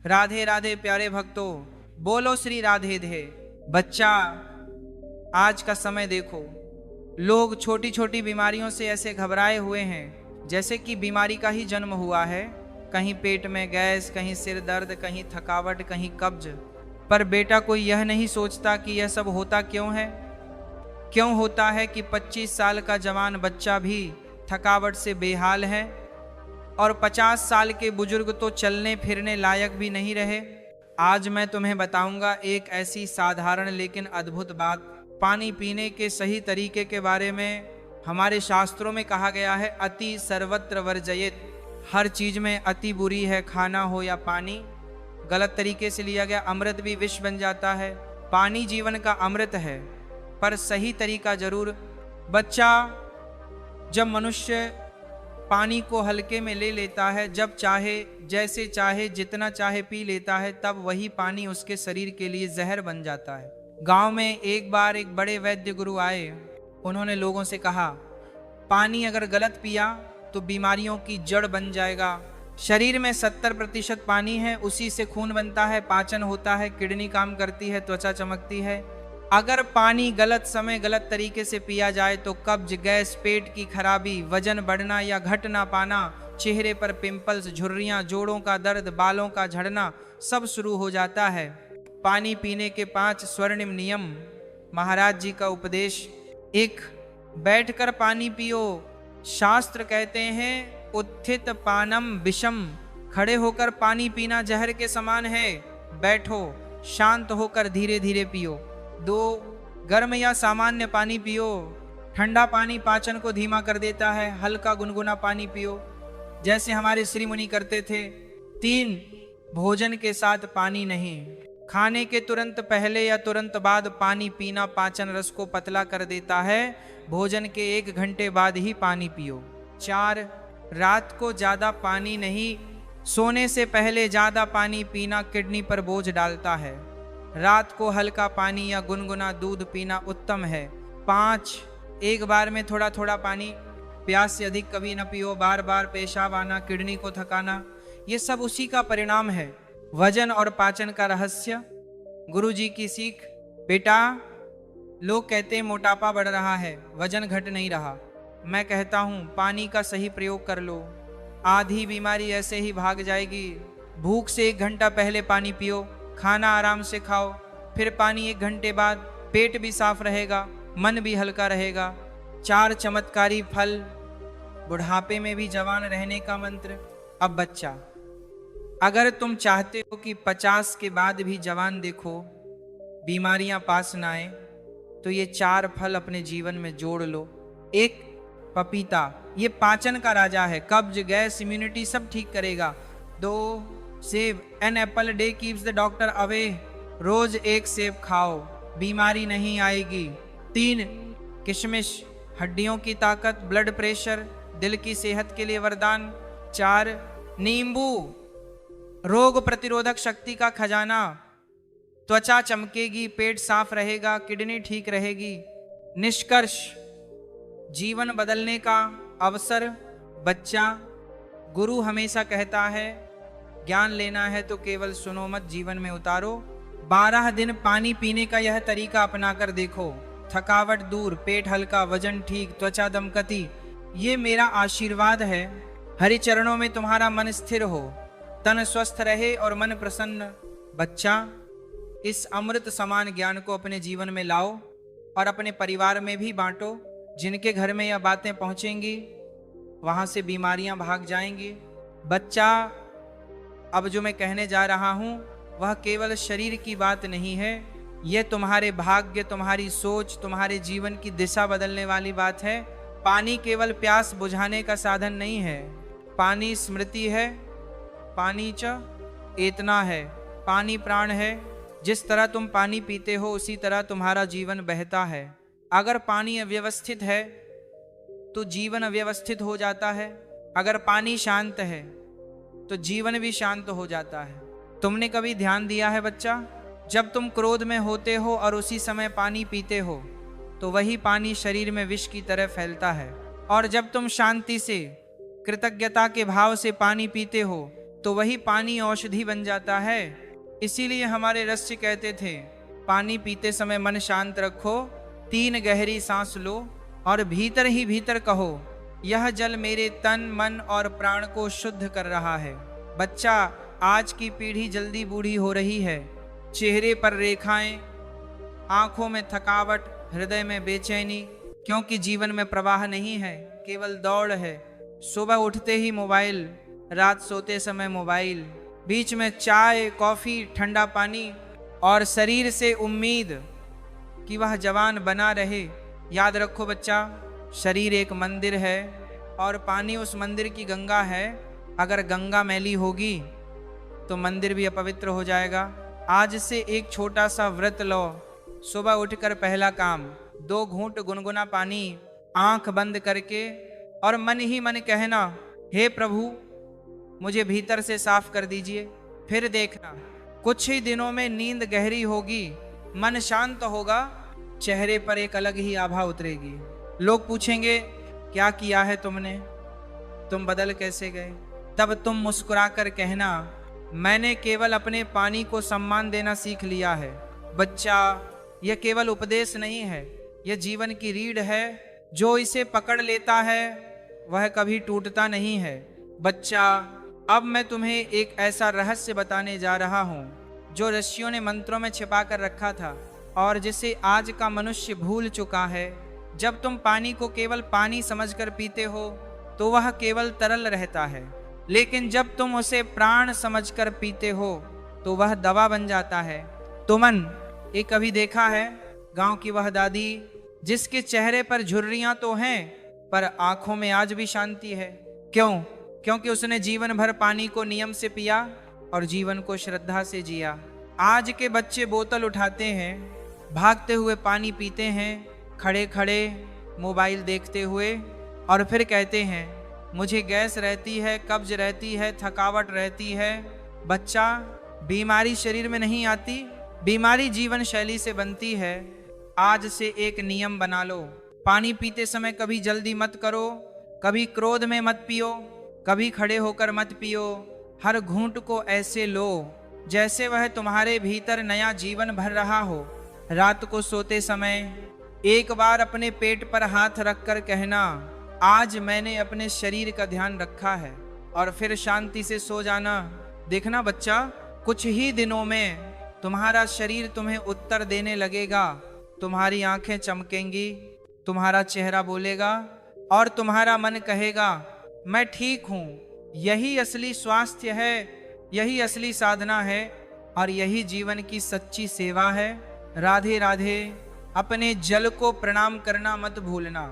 राधे राधे प्यारे भक्तों, बोलो श्री राधे धे। बच्चा, आज का समय देखो, लोग छोटी छोटी बीमारियों से ऐसे घबराए हुए हैं जैसे कि बीमारी का ही जन्म हुआ है। कहीं पेट में गैस, कहीं सिर दर्द, कहीं थकावट, कहीं कब्ज। पर बेटा, कोई यह नहीं सोचता कि यह सब होता क्यों है। क्यों होता है कि 25 साल का जवान बच्चा भी थकावट से बेहाल है और 50 साल के बुजुर्ग तो चलने फिरने लायक भी नहीं रहे। आज मैं तुम्हें बताऊंगा एक ऐसी साधारण लेकिन अद्भुत बात। पानी पीने के सही तरीके के बारे में हमारे शास्त्रों में कहा गया है, अति सर्वत्र वर्जयेत। हर चीज में अति बुरी है, खाना हो या पानी। गलत तरीके से लिया गया अमृत भी विष बन जाता है। पानी जीवन का अमृत है, पर सही तरीका जरूर। बच्चा, जब मनुष्य पानी को हल्के में ले लेता है, जब चाहे, जैसे चाहे, जितना चाहे पी लेता है, तब वही पानी उसके शरीर के लिए जहर बन जाता है। गांव में एक बार एक बड़े वैद्य गुरु आए। उन्होंने लोगों से कहा, पानी अगर गलत पिया तो बीमारियों की जड़ बन जाएगा। शरीर में 70% पानी है, उसी से खून बनता है, पाचन होता है, किडनी काम करती है, त्वचा चमकती है। अगर पानी गलत समय गलत तरीके से पिया जाए तो कब्ज, गैस, पेट की खराबी, वजन बढ़ना या घट ना पाना, चेहरे पर पिंपल्स, झुर्रियां, जोड़ों का दर्द, बालों का झड़ना सब शुरू हो जाता है। पानी पीने के 5 स्वर्णिम नियम, महाराज जी का उपदेश। 1, बैठकर पानी पियो। शास्त्र कहते हैं, उत्थित पानम विषम। खड़े होकर पानी पीना जहर के समान है। बैठो, शांत होकर धीरे धीरे पियो। 2, गर्म या सामान्य पानी पियो। ठंडा पानी पाचन को धीमा कर देता है। हल्का गुनगुना पानी पियो, जैसे हमारे श्री मुनि करते थे। 3, भोजन के साथ पानी नहीं। खाने के तुरंत पहले या तुरंत बाद पानी पीना पाचन रस को पतला कर देता है। भोजन के 1 घंटे बाद ही पानी पियो। 4, रात को ज्यादा पानी नहीं। सोने से पहले ज्यादा पानी पीना किडनी पर बोझ डालता है। रात को हल्का पानी या गुनगुना दूध पीना उत्तम है। 5, एक बार में थोड़ा थोड़ा पानी। प्यास से अधिक कभी न पियो। बार बार पेशाब आना, किडनी को थकाना, ये सब उसी का परिणाम है। वजन और पाचन का रहस्य, गुरु जी की सीख। बेटा, लोग कहते हैं मोटापा बढ़ रहा है, वजन घट नहीं रहा। मैं कहता हूं, पानी का सही प्रयोग कर लो, आधी बीमारी ऐसे ही भाग जाएगी। भूख से 1 घंटा पहले पानी पियो। खाना आराम से खाओ, फिर पानी 1 घंटे बाद। पेट भी साफ रहेगा, मन भी हल्का रहेगा। 4 चमत्कारी फल, बुढ़ापे में भी जवान रहने का मंत्र। अब बच्चा, अगर तुम चाहते हो कि 50 के बाद भी जवान देखो, बीमारियां पास ना आए, तो ये 4 फल अपने जीवन में जोड़ लो। 1, पपीता, ये पाचन का राजा है, कब्ज, गैस, इम्यूनिटी सब ठीक करेगा। 2, सेब, an apple day keeps the doctor away. रोज 1 सेब खाओ, बीमारी नहीं आएगी। 3, किशमिश, हड्डियों की ताकत, ब्लड प्रेशर, दिल की सेहत के लिए वरदान। 4, नींबू, रोग प्रतिरोधक शक्ति का खजाना। त्वचा चमकेगी, पेट साफ रहेगा, किडनी ठीक रहेगी। निष्कर्ष, जीवन बदलने का अवसर। बच्चा, गुरु हमेशा कहता है, ज्ञान लेना है तो केवल सुनो मत, जीवन में उतारो। 12 दिन पानी पीने का यह तरीका अपना कर देखो। थकावट दूर, पेट हल्का, वजन ठीक, त्वचा दमकती। ये मेरा आशीर्वाद है। हरि चरणों में तुम्हारा मन स्थिर हो, तन स्वस्थ रहे और मन प्रसन्न। बच्चा, इस अमृत समान ज्ञान को अपने जीवन में लाओ और अपने परिवार में भी बांटो। जिनके घर में यह बातें पहुंचेंगी, वहां से बीमारियां भाग जाएंगी। बच्चा, अब जो मैं कहने जा रहा हूं, वह केवल शरीर की बात नहीं है, यह तुम्हारे भाग्य, तुम्हारी सोच, तुम्हारे जीवन की दिशा बदलने वाली बात है। पानी केवल प्यास बुझाने का साधन नहीं है, पानी स्मृति है। पानी च एतना है, पानी प्राण है। जिस तरह तुम पानी पीते हो, उसी तरह तुम्हारा जीवन बहता है। अगर पानी अव्यवस्थित है तो जीवन अव्यवस्थित हो जाता है। अगर पानी शांत है तो जीवन भी शांत हो जाता है। तुमने कभी ध्यान दिया है बच्चा, जब तुम क्रोध में होते हो और उसी समय पानी पीते हो, तो वही पानी शरीर में विष की तरह फैलता है। और जब तुम शांति से, कृतज्ञता के भाव से पानी पीते हो, तो वही पानी औषधि बन जाता है। इसीलिए हमारे ऋषि कहते थे, पानी पीते समय मन शांत रखो, 3 गहरी सांस लो और भीतर ही भीतर कहो, यह जल मेरे तन मन और प्राण को शुद्ध कर रहा है। बच्चा, आज की पीढ़ी जल्दी बूढ़ी हो रही है। चेहरे पर रेखाएं, आंखों में थकावट, हृदय में बेचैनी, क्योंकि जीवन में प्रवाह नहीं है, केवल दौड़ है। सुबह उठते ही मोबाइल, रात सोते समय मोबाइल, बीच में चाय, कॉफी, ठंडा पानी और शरीर से उम्मीद कि वह जवान बना रहे। याद रखो बच्चा, शरीर एक मंदिर है और पानी उस मंदिर की गंगा है। अगर गंगा मैली होगी तो मंदिर भी अपवित्र हो जाएगा। आज से एक छोटा सा व्रत लो। सुबह उठकर पहला काम, 2 घूंट गुनगुना पानी आंख बंद करके और मन ही मन कहना, हे प्रभु मुझे भीतर से साफ कर दीजिए। फिर देखना, कुछ ही दिनों में नींद गहरी होगी, मन शांत होगा, चेहरे पर एक अलग ही आभा उतरेगी। लोग पूछेंगे, क्या किया है तुमने, तुम बदल कैसे गए? तब तुम मुस्कुराकर कहना, मैंने केवल अपने पानी को सम्मान देना सीख लिया है। बच्चा, यह केवल उपदेश नहीं है, यह जीवन की रीढ़ है। जो इसे पकड़ लेता है वह कभी टूटता नहीं है। बच्चा, अब मैं तुम्हें एक ऐसा रहस्य बताने जा रहा हूँ जो ऋषियों ने मंत्रों में छिपा कर रखा था और जिसे आज का मनुष्य भूल चुका है। जब तुम पानी को केवल पानी समझकर पीते हो तो वह केवल तरल रहता है, लेकिन जब तुम उसे प्राण समझकर पीते हो तो वह दवा बन जाता है। तुमन एक कभी देखा है गांव की वह दादी जिसके चेहरे पर झुर्रियां तो हैं पर आंखों में आज भी शांति है? क्यों? क्योंकि उसने जीवन भर पानी को नियम से पिया और जीवन को श्रद्धा से जिया। आज के बच्चे बोतल उठाते हैं, भागते हुए पानी पीते हैं, खड़े खड़े मोबाइल देखते हुए, और फिर कहते हैं मुझे गैस रहती है, कब्ज रहती है, थकावट रहती है। बच्चा, बीमारी शरीर में नहीं आती, बीमारी जीवन शैली से बनती है। आज से एक नियम बना लो, पानी पीते समय कभी जल्दी मत करो, कभी क्रोध में मत पियो, कभी खड़े होकर मत पियो। हर घूंट को ऐसे लो जैसे वह तुम्हारे भीतर नया जीवन भर रहा हो। रात को सोते समय एक बार अपने पेट पर हाथ रखकर कहना, आज मैंने अपने शरीर का ध्यान रखा है, और फिर शांति से सो जाना। देखना बच्चा, कुछ ही दिनों में तुम्हारा शरीर तुम्हें उत्तर देने लगेगा, तुम्हारी आंखें चमकेंगी, तुम्हारा चेहरा बोलेगा और तुम्हारा मन कहेगा मैं ठीक हूँ। यही असली स्वास्थ्य है, यही असली साधना है और यही जीवन की सच्ची सेवा है। राधे राधे। अपने जल को प्रणाम करना मत भूलना।